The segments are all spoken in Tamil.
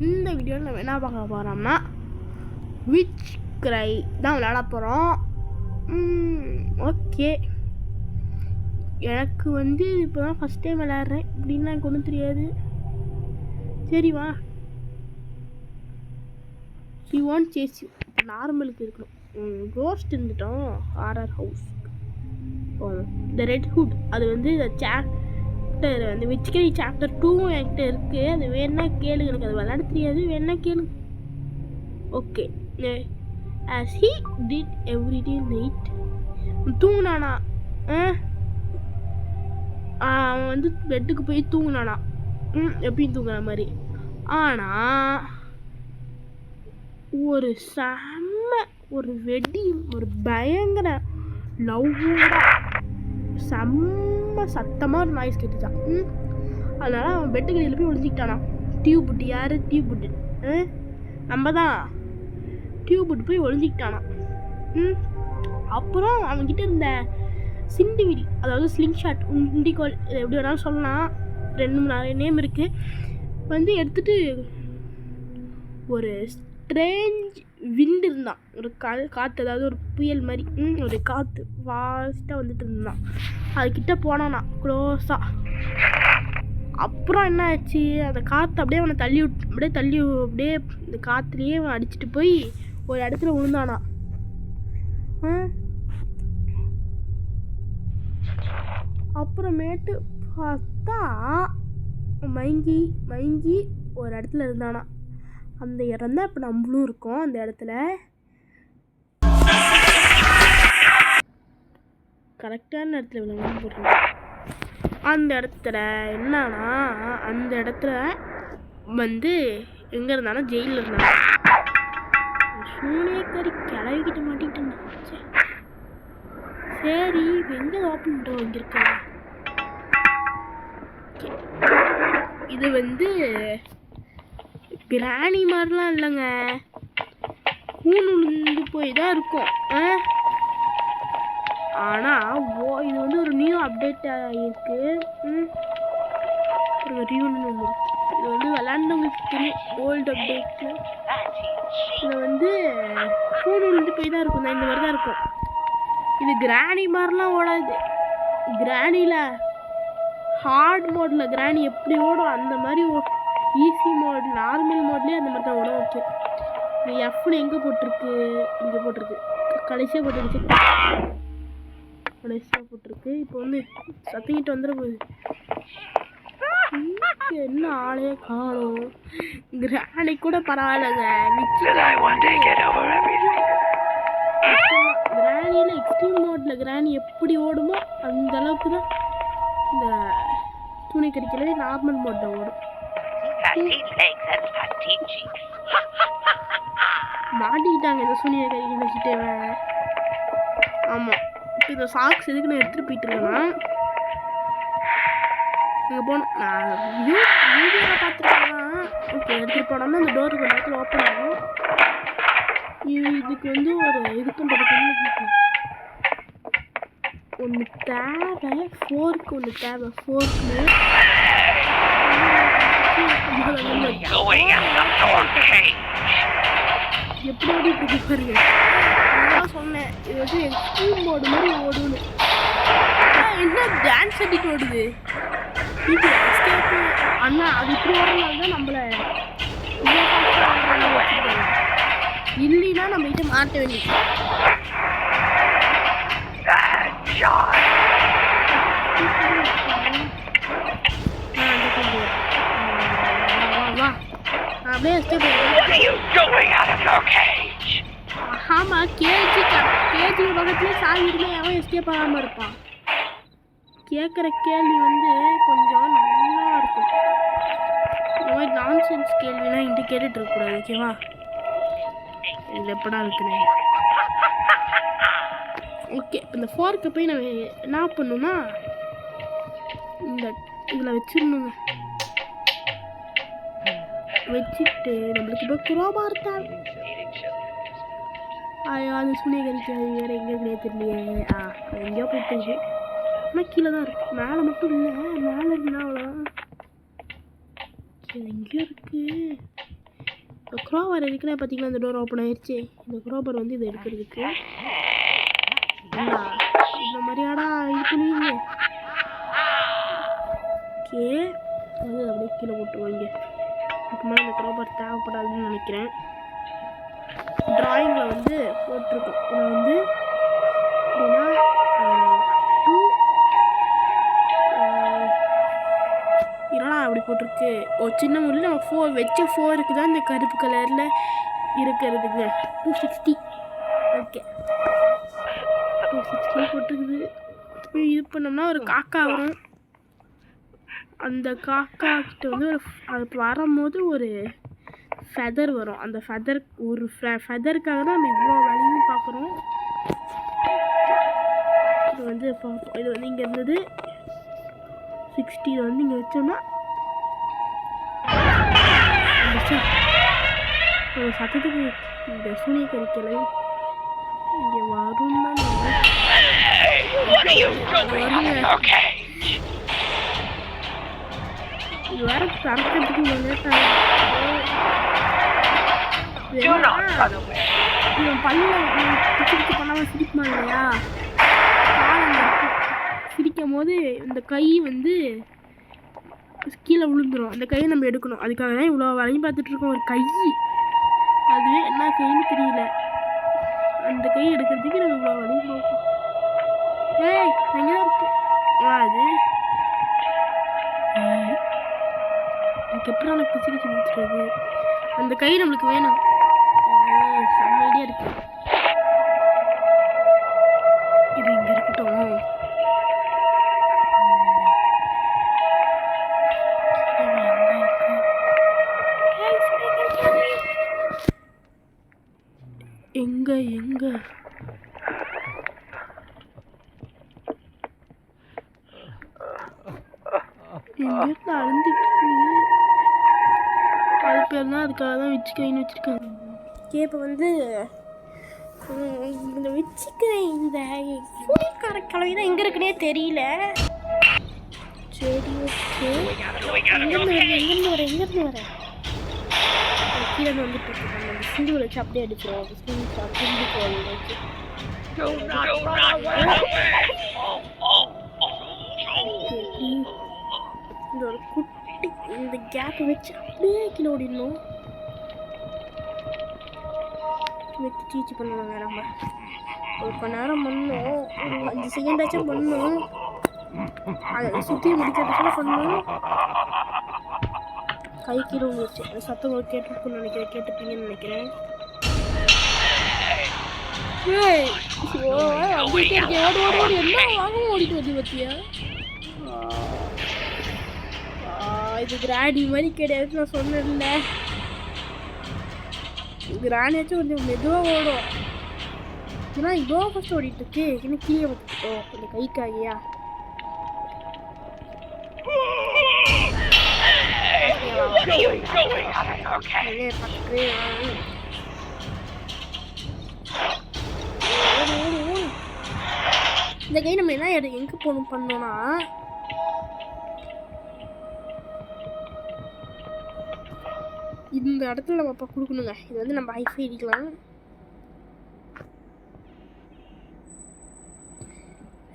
இந்த வீடியோவில் நம்ம என்ன பார்க்க போகிறோம்னா விச் கிரை தான் விளையாட போகிறோம். ஓகே, எனக்கு வந்து இப்போ தான் ஃபஸ்ட் டைம் விளையாடுறேன், இப்படின்னா எனக்கு ஒன்றும் தெரியாது. சரிவா, ஷி வாண்ட் சேஸ் யூ. இப்போ நார்மலுக்கு இருக்கணும். கோஸ்ட் இருந்துட்டோம். Horror house the red hood, அது வந்து சாப்டர் வந்து விச்கரி சாப்டர் 2 என்கிட்ட இருக்குது. அது வேணா கேளுங்க, எனக்கு அது விளையாட தெரியாது, வேணா கேளுங்க. Okay, as he did every day night, தூங்குனானா? அவன் வந்து பெட்டுக்கு போய் தூங்குனானா? எப்பயும் தூங்குற மாதிரி. ஆனால் ஒரு செம்ம ஒரு வெடி, ஒரு பயங்கர லவ்வோட செம்ம சத்தமாக ஒரு நாய்ஸ் கேட்டுச்சான். அதனால அவன் பெட்டுக்கு கீழே போய் ஒழிஞ்சிக்கிட்டானா. டியூப் புட்டு, யார் டியூப் புட்டு? நம்ம தான். டியூப் புட்டு போய் ஒழிஞ்சிக்கிட்டானா. அப்புறம் அவன்கிட்ட இருந்த சிண்டிவிடி, அதாவது ஸ்லிங் ஷாட், இண்டிகோல், எப்படி வேணாலும் சொல்லலாம், 2-3 நேம் இருக்குது, வந்து எடுத்துகிட்டு ஒரு ஸ்ட்ரேஞ்ச் விண்டு இருந்தான். ஒரு காற்று, அதாவது ஒரு புயல் மாதிரி ஒரு காற்று ஃபாஸ்ட்டாக வந்துட்டு இருந்தான். அதுக்கிட்ட போனானா க்ளோஸாக. அப்புறம் என்ன ஆச்சு, அந்த காற்று அப்படியே அவனை அப்படியே இந்த காற்றுலேயே அவன் அடிச்சுட்டு போய் ஒரு இடத்துல விழுந்தானா. அப்புறமேட்டு பார்த்தா மயங்கி ஒரு இடத்துல இருந்தானா. அந்த இடம் தான் இப்போ நம்மளும் இருக்கோம். அந்த இடத்துல கரெக்டான இடத்துல விழுந்து போடுறோம். அந்த இடத்துல என்னன்னா, அந்த இடத்துல வந்து எங்கே இருந்தானா, ஜெயிலில் இருந்தானா. சூனியக்காரி கிளவிக்கிட்ட மாட்டிக்கிட்டு இருந்துச்சு. சரி, எங்கே ஓப்பன் பண்ணுறோம் இங்கிருக்க. இது வந்து கிராணி மாதிரிலாம் இல்லைங்க, கூண்டு போய் தான் இருக்கும். ஆனால் இது வந்து ஒரு நியூ அப்டேட் ஆகிருக்கு. ஒரு ரியூனியன் வந்து இது வந்து விளாண்டவங்களுக்கு தெரியும். ஓல்டு அப்டேட்டில் இது வந்து கூண்டு போய் தான் இருக்கும், இந்த மாதிரி தான் இருக்கும். இது கிராணி மாதிரிலாம் ஓடாது. கிராணியில் ஹார்ட் மோடில் கிராணி எப்படி ஓடும் அந்த மாதிரி ஈஸி மோட், நார்மல் மோட்லேயே அந்த மாதிரி தான் ஓடும். ஓகே, இந்த எஃப்னு எங்கே போட்டிருக்கு? இங்கே போட்டிருக்கு, கடைசியாக போட்டிருக்கு. இப்போ வந்து சத்திக்கிட்டு வந்துட போகுது. என்ன ஆளையே காணும். கிராணி கூட பரவாயில்லைங்க, கிராணியில் எக்ஸ்ட்ரீம் மோடில் கிராணி எப்படி ஓடுமோ அந்த அளவுக்கு தான் இந்த துணி கடிக்கல நார்மல் மோடில் ஓடும். மாட்டிக்கிட்டாங்க இந்த சூனியை கறிக்க வச்சுட்டு. ஆமாம், இப்போ இந்த சாக்ஸ் எதுக்கு நான் எடுத்துகிட்டு போயிட்டு இருக்கேன்னா, இங்கே போகணும். நான் வீடியோவில் பார்த்துருக்கேன். ஓகே, எடுத்துகிட்டு போனோம்னா இந்த டோருக்கு ஒரு இடத்துல ஓப்பன் ஆகும். இதுக்கு வந்து ஒரு இது பண்ணுறதுக்கு ஒன்று தேவை, ஃபோர்க்கு ஒன்று தேவை. ஃபோர்க்கு எப்படி ஓடிட்டு பாருங்க. நான் சொன்னேன் இது வந்து எக்ஸ்ட்ரீம் மோடு மாதிரி ஓடுன்னு. என்ன டான்ஸ் அடிட்டு ஓடுது இது எஸ்கேப்பு அண்ணா. அது இப்படி ஓடுறதுனால தான் நம்மளை இல்லைன்னா நம்ம கிட்ட மாட்ட வேண்டியது. அப்படியே ஆமாம், கேஜி பக்கத்துலேயே சாகிடுமே, அவன் எஸ்கேப் ஆகாமல் இருப்பான். கேட்குற கேள்வி வந்து கொஞ்சம் நல்லா இருக்கும். இந்த மாதிரி நான்சென்ஸ் கேள்விலாம் இங்கே கேட்டுட்டு இருக்கக்கூடாது, ஓகேவா? இது எப்படா இருக்குன்னு. ஓகே, இந்த ஃபோர்க்கை போய் நம்ம என்ன பண்ணணும்னா, இந்த இதில் வச்சிடணுங்க. வச்சுட்டு நம்மளுக்கு இப்போ குரோபார் தான். அது சுனிய கறிக்காது வேறு எங்கே தெரியலையே. எங்கேயோ போயிட்டு, ஆனால் கீழே தான் இருக்குது, மேலே மட்டும் இல்லை. மேலே இருந்தால் அவ்வளோதான். எங்கேயோ இருக்குது. க்ரோபர் இருக்குன்னா பார்த்தீங்கன்னா இந்த டோர் ஓப்பன் ஆயிடுச்சு. இந்த க்ரோபர் வந்து இதை எடுக்கிறதுக்கு இந்த மாதிரியாடா இது பண்ணுவீங்க. ஓகே வந்து அப்படியே கீழே போட்டுருவாங்க. அதுக்கு மேலே இந்த க்ரோபர் தேவைப்படாதுன்னு நினைக்கிறேன். டிராயிங்கில் வந்து போட்டிருக்கோம். இதில் வந்து எப்படின்னா 2 இதெல்லாம் அப்படி போட்டிருக்கு. ஒரு சின்ன முறையில் நம்ம 4 வச்ச 4க்கு தான் இந்த கருப்பு கலரில் இருக்கிறதுங்க. 260. ஓகே 260 போட்டுருக்குது. இது பண்ணோம்னா ஒரு காக்கா வரும். அந்த காக்கா கிட்ட வந்து அது வரும்போது ஒரு ஃபெதர் வரும். அந்த ஃபெதருக்காக தான் நம்ம இவ்வளோ வேலையும் பார்க்குறோம். இது வந்து பார்ப்போம். இது வந்து இங்கே இருந்தது 60 வந்து இங்கே வச்சோம்னா ஒரு சத்தத்துக்கு இந்த சூனியக்கறி கிளை இங்கே வரும் தான். இது வேற தரக்கிறதுக்கு லேட் ஆகும். இவன் பல்ல பிடிச்சி பண்ணாமல் சிரிப்பான் இல்லையா, சிரிக்கும் போது இந்த கை வந்து கீழே விழுந்துடும். அந்த கையை நம்ம எடுக்கணும். அதுக்காக தான் இவ்வளோ வேலையும் பார்த்துட்ருக்கோம். ஒரு கை, அதுவே என்ன கைன்னு தெரியல. அந்த கை எடுக்கிறதுக்கு நம்ம இவ்வளோ வேலையும் பார்ப்போம். ஏய் எங்கே தான் இருக்கு அது எனக்கு எப்படி எனக்கு பிசிக்கிச்சு கொடுத்துருது. அந்த கை நம்மளுக்கு வேணும். செம்ம ஐடியா இருக்கு. இது இங்கே இருக்கட்டும். எங்க எங்க எங்கிட்ட அழுந்துட்டு அது பேர் தான். அதுக்காக தான் வச்சுக்கைன்னு வச்சுருக்காங்க. இப்போ வந்து இந்த வச்சுக்க இந்த சூரியக்கார கலவை தான் எங்கே இருக்குன்னே தெரியல. சரி ஓகே எங்கேருந்து வரேன் கீழே வந்துட்டு இருக்கோம். அந்த சிந்து வச்சு அப்படியே அடிச்சிடும். சிந்து கோல் வச்சு இந்த ஒரு குட்டி இந்த கேப்பை வச்சு அப்படியே கீழே ஓடிடணும். வச்சு சீச்சு பண்ணணும். நம்ம ஒரு கொஞ்ச நேரம் பண்ணணும். ஒரு 5 செகண்டாச்சும் பண்ணணும். அதை சுற்றி முடிக்கிறதுக்குள்ள பண்ணணும். கை கீழே வந்துச்சு. அந்த சத்தம் ஒரு கேட்டுருக்குன்னு நினைக்கிறேன். கேட்டுப்பீங்கன்னு நினைக்கிறேன். என்ன ஓடிட்டு வந்து பத்தியா? இது கிராடி மாதிரி கிடையாது. நான் சொன்னேன்ல, கிராணியாச்சும் கொஞ்சம் மெதுவாக ஓடும். ஏன்னா இதோ ஃபஸ்ட் ஓடிட்டு இருக்கு. இன்னும் கீழே வந்துட்டோ இந்த கைக்காகியா. இந்த கை நம்ம என்ன எங்கே போகணும் பண்ணோம்னா, இந்த இடத்துல நம்ம அப்போ கொடுக்கணுங்க. இது வந்து நம்ம ஹைஃபை அடிக்கலாம்.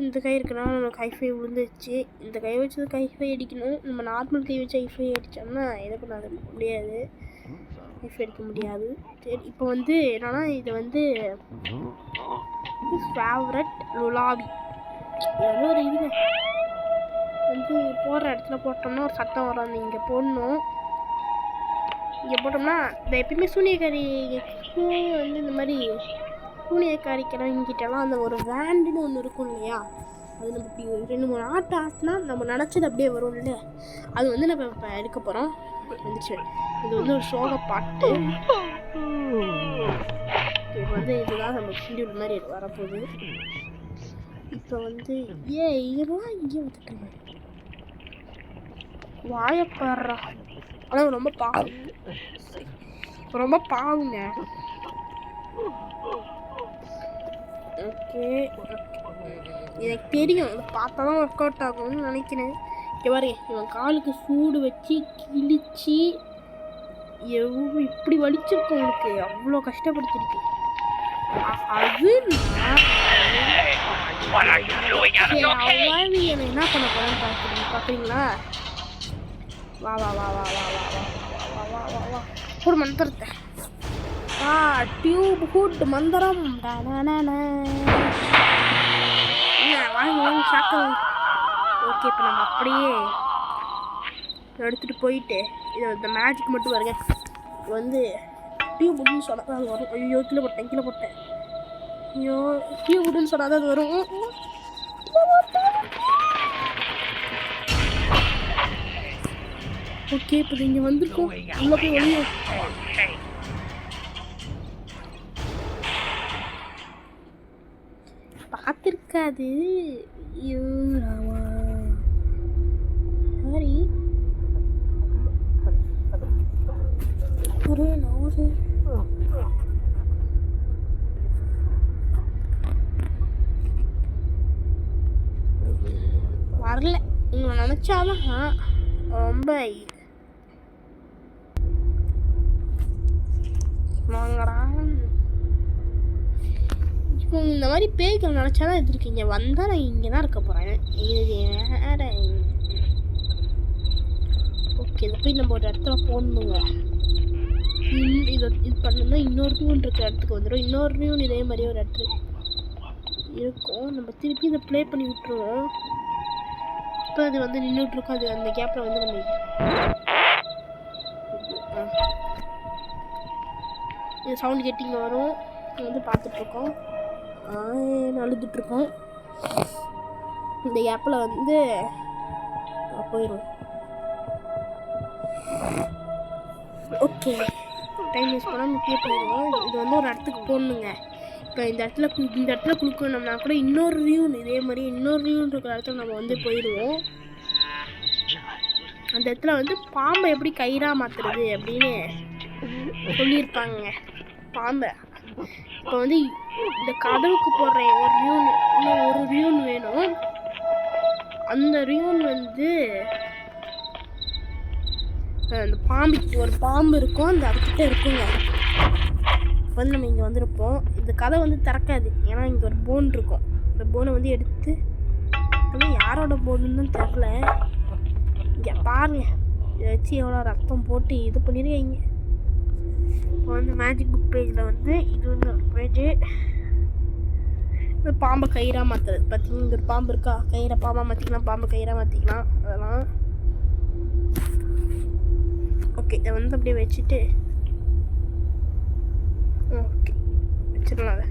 இந்த கை இருக்குன்னா நமக்கு ஹைஃபை விழுந்துச்சு. இந்த கை வச்சு ஹைஃபை அடிக்கணும். நம்ம நார்மல் கை வச்சு ஹைஃபை அடித்தோம்னா எதை பண்ண முடியாது. ஹைஃபை அடிக்க முடியாது. சரி இப்போ வந்து என்னன்னா, இது வந்து ஃபேவரட் லுலாவி ஏதோ ஒரு இது வந்து போடுற இடத்துல போட்டோம்னா ஒரு சத்தம் வரும். அந்த இங்கே போடணும். இங்கே போட்டோம்னா இந்த எப்பயுமே சூனியக்காரி வந்து இந்த மாதிரி சூனியக்காரிக்கெல்லாம் இங்கிட்டலாம் அந்த ஒரு வேண்டுன்னு ஒன்று இருக்கும் இல்லையா, அது நம்ம இப்படி 2-3 ஆட்டு ஆட்டினா நம்ம நினச்சது அப்படியே வரும் இல்லை. அது வந்து நம்ம இப்போ எடுக்க போகிறோம். வந்துச்சு. இது வந்து ஒரு சோக பாட்டு. இப்போ வந்து இதுதான் நம்ம ஷெடியூல் மாதிரி வரப்போகுது. இப்போ வந்து இதெல்லாம் இங்கே வந்துட்டுருங்க வாயப்பாடுறா. ஆனால் ரொம்ப பாவுங்க. ஓகே எனக்கு தெரியும். இதை பார்த்தா தான் ஒர்க் அவுட் ஆகும்னு நினைக்கிறேன். இங்கே பாருங்க, இவன் காலுக்கு சூடு வச்சு கிழிச்சு இப்படி வலிச்சிருக்கும் எனக்கு, அவ்வளோ கஷ்டப்படுத்திருக்கு. அது என்ன பண்ண போறேன்னு பார்க்குறீங்களா? வா வா வா வா வா வா வா வா வா வா வா ஒரு மந்திரத்தை டியூப் ஹுட் மந்திரம் வாங்க சாக்கம். ஓகே, இப்போ நம்ம அப்படியே எடுத்துகிட்டு போயிட்டு இந்த மேஜிக் மட்டும் வருங்க. வந்து டியூப் ஹுட்னு சொன்னால் அது வரும். ஐயோ கீழே போட்டேன். ஐயோ டியூப் ஹுட்னு சொன்னால் அது வரும். ஓகே, இப்போ இங்கே வந்திருக்கோம். உள்ள போய் வெளியே பார்த்துருக்காது. ஐயோ ராமா சரி ஒரு வரல. உங்களை நினச்சாதான் ரொம்ப வாங்கடா. இப்போ இந்த மாதிரி பேய்கள் நினச்சாதான் எடுத்துருக்கீங்க. வந்தால் நான் இங்கே தான் இருக்க போகிறேன். இது வேற. ஓகே, இதை போய் நம்ம ஒரு இடத்துல போடணுங்க. இது பண்ணோம்னா இன்னொரு நியூன் இருக்கிற இடத்துக்கு வந்துடும். இன்னொரு நியூன் இதே மாதிரி ஒரு இடத்துல இருக்கும். நம்ம திருப்பி இதை ப்ளே பண்ணி விட்டுருவோம். இப்போ அது வந்து நின்றுட்டுருக்கோம். அது அந்த கேப்பில் வந்து நம்ம இது சவுண்ட் கேட்டிங்க வரும். வந்து பார்த்துட்ருக்கோம், அழுதுட்ருக்கோம். இந்த கேப்பில் வந்து போயிடும். ஓகே, டைம் யூஸ் பண்ணால் முக்கிய போயிடுவோம். இது வந்து ஒரு இடத்துக்கு போடணுங்க. இப்போ இந்த இடத்துல கொடுக்கணும்னா கூட இன்னொரு வியூன் இதே மாதிரி இன்னொரு வியூன் இருக்கிற இடத்துல நம்ம வந்து போயிடுவோம். அந்த இடத்துல வந்து பாம்பை எப்படி கயிறாக மாற்றுறது அப்படின்னு சொல்லியிருப்பாங்க. பாம்பை இப்போ வந்து இந்த கதவுக்கு போடுற ஒரு வியூன் வேணும். அந்த வியூன் வந்து அந்த ஒரு பாம்பு இருக்கும், அந்த இடத்துக்கிட்ட இருக்குங்க. வந்து நம்ம இங்கே வந்திருப்போம். இந்த கதை வந்து திறக்காது, ஏன்னா இங்கே ஒரு போன் இருக்கும். இந்த போனை வந்து எடுத்து ஆனால் யாரோட போனுன்னு தெரில. இங்கே பாருங்க, இதை வச்சு எவ்வளோ ரத்தம் போட்டு இது பண்ணிடுவீங்க. இப்போ வந்து மேஜிக் புக் பேஜில் வந்து இது வந்து ஒரு பேஜு. இந்த பாம்பை கயிறாக மாற்றுறது பார்த்தீங்கன்னா, இங்கே ஒரு பாம்பு இருக்கா, கயிறை பாம்பாக மாற்றிக்கலாம், பாம்பை கயிறாக மாற்றிக்கலாம். அதெல்லாம் ஓகே. இதை வந்து அப்படியே வச்சுட்டு ஓகே வச்சிடலாம். அதை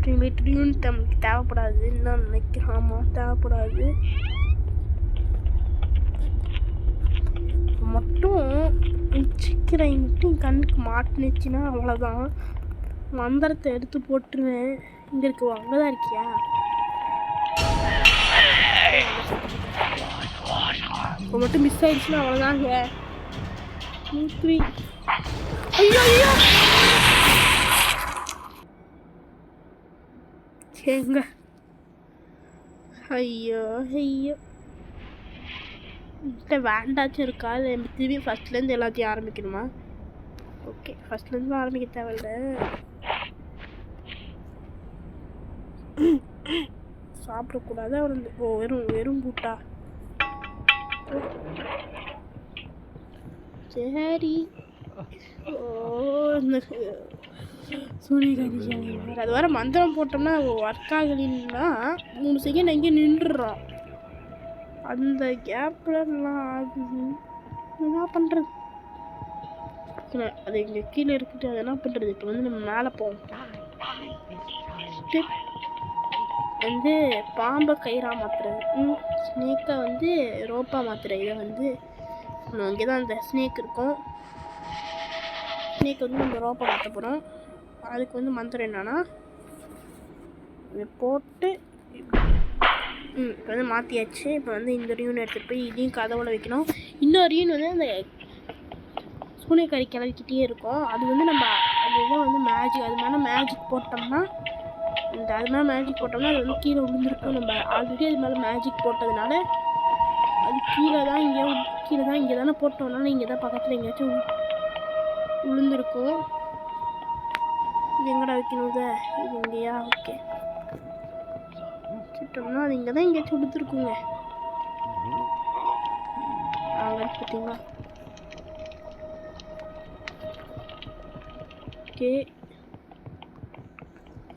திரும்பியும் நமக்கு தேவைப்படாதுன்னு நான் நினைக்கிறேன். ஆமாம், தேவைப்படாது. மட்டும் சிக்கரை மட்டும் கண்ணுக்கு மாட்டினுச்சுன்னா அவ்வளோதான். மந்திரத்தை எடுத்து போட்டுருவேன். இங்கே இருக்கு, அங்கே தான் இருக்கியா? இப்போ மட்டும் மிஸ் ஆயிடுச்சுன்னா அவ்வளோதாங்க. ஐயோ ஐயோ ஏங்க, ஐயோ ஐயோ வேண்டாச்சும் இருக்கா? இல்லை திரும்பி ஃபஸ்ட்லேருந்து எல்லாத்தையும் ஆரம்பிக்கணுமா? ஓகே, ஃபஸ்ட்லேருந்து ஆரம்பிக்க தேவையில்ல. சாப்பிடக்கூடாது அவரு. ஓ, வெறும் கூட்டா. சரி. ஓ, இந்த சூரியகாந்தி அது வர மந்திரம் போட்டோம்னா ஒர்க் ஆகலைன்னா 3 செகண்ட் எங்கேயும் நின்றுடுறோம். அந்த கேப்லாம் ஆகுது. என்ன பண்ணுறது? அது இங்கே கீழே இருக்குது. அது என்ன பண்ணுறது? இப்போ வந்து நம்ம மேலே போவோம். வந்து பாம்பை கயிறா மாற்றுறது, ஸ்னேக்கை வந்து ரோப்பாக மாற்றுறது. இதை வந்து இங்கே தான் அந்த ஸ்னேக் இருக்கும். ஸ்னேக் வந்து நம்ம ரோப்பை மாற்ற போகிறோம். அதுக்கு வந்து மந்திரம் என்னன்னா, இதை போட்டு இப்போ வந்து மாற்றியாச்சு. இப்போ வந்து இந்த ரியூன் எடுத்துகிட்டு போய் இதையும் கதவுல வைக்கணும். இன்னொரு ரியூன் வந்து அந்த சூனியக்காரி கிளவிக்கிட்டே இருக்கும். அது வந்து நம்ம அது இதை வந்து மேஜிக், அது மேலே மேஜிக் போட்டோம்னா அது வந்து கீழே விழுந்துருக்கும். நம்ம ஆல்ரெடி அது மேலே மேஜிக் போட்டதுனால அது கீழே தான் இங்கே கீழே தான் இங்கே தானே போட்டோம்னாலும் இங்கே தான் பக்கத்தில் எங்கேயாச்சும் விழுந்துருக்கும். இது எங்கடா வைக்கணும்? இது இங்கேயா? ஓகே, வச்சுட்டோம்னா அது இங்கே தான் எங்கேயாச்சும் விழுந்துருக்குங்க. பார்த்தீங்களா? ஓகே,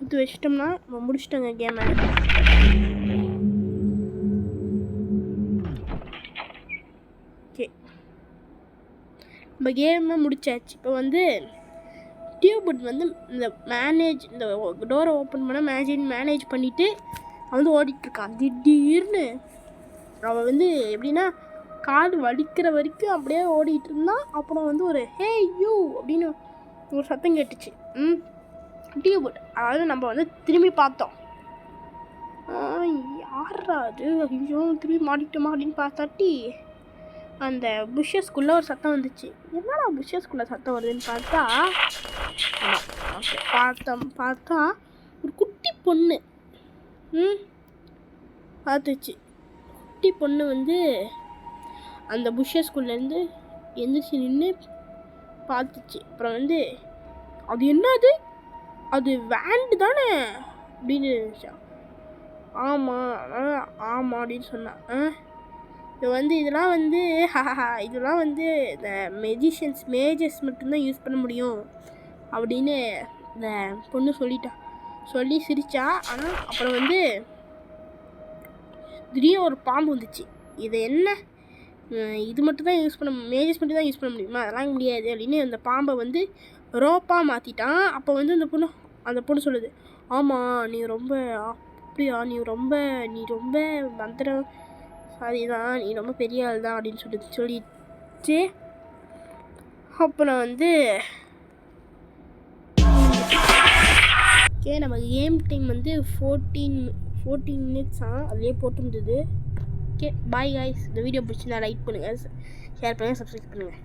இது வச்சிட்டோம்னா நம்ம முடிச்சிட்டோங்க கேமை. ஓகே, நம்ம கேமை முடிச்சாச்சு. இப்போ வந்து டியூபுட் வந்து இந்த டோரை ஓப்பன் பண்ண மேனேஜ் பண்ணிவிட்டு அவன் வந்து ஓடிட்டுருக்கான். திடீர்னு அவன் வந்து எப்படின்னா காடு வலிக்கிற வரைக்கும் அப்படியே ஓடிட்டு இருந்தான். அப்புறம் வந்து ஒரு ஹே யூ அப்படின்னு ஒரு சத்தம் கேட்டுச்சு. டியூபுட், அதாவது நம்ம வந்து திரும்பி பார்த்தோம். யாரா அது? ஐயோ, திரும்பி மாட்டிக்கிட்டோமா அப்படின்னு பார்த்தாட்டி அந்த புஷ்ஷஸ்குள்ளே ஒரு சத்தம் வந்துச்சு. என்னடா புஷ்ஷஸ்குள்ளே சத்தம் வருதுன்னு பார்த்தா பார்த்தா ஒரு குட்டி பொண்ணு பார்த்துச்சு. குட்டி பொண்ணு வந்து அந்த புஷ்ஷஸ்குள்ளேருந்து எந்திரிச்சு நின்று பார்த்துச்சு. அப்புறம் வந்து அது என்னது, அது வேண்டு தானே அப்படின்னு நினச்சா. ஆமாம் அப்படின்னு சொன்னான். இதெல்லாம் வந்து இந்த மேஜர்ஸ் மட்டும்தான் யூஸ் பண்ண முடியும் அப்படின்னு இந்த பொண்ணு சொல்லி சிரிச்சா. ஆனால் அப்புறம் வந்து திடீர்னு ஒரு பாம்பு வந்துச்சு. இது என்ன, இது மட்டும் தான் மேஜர்ஸ் மட்டும் தான் யூஸ் பண்ண முடியுமா? அதெல்லாம் முடியாது அப்படின்னு அந்த பாம்பை வந்து ரோப்பாக மாற்றிட்டான். அப்போ வந்து அந்த பொண்ணு சொல்லுது, ஆமாம் நீ ரொம்ப அப்படியா, நீ ரொம்ப மந்திரம் சாரிதான், நீ ரொம்ப பெரிய ஆள் தான் அப்படின்னு சொல்லிட்டு அப்புறம் வந்து ஓகே, நம்ம கேம் டைம் வந்து 14 மினிட்ஸ் அதுலேயே போட்டுருந்தது. Okay, bye guys. இந்த வீடியோ பிடிச்சிருந்தா லைக் பண்ணுங்கள், ஷேர் பண்ணுங்கள், சப்ஸ்கிரைப் பண்ணுங்கள்.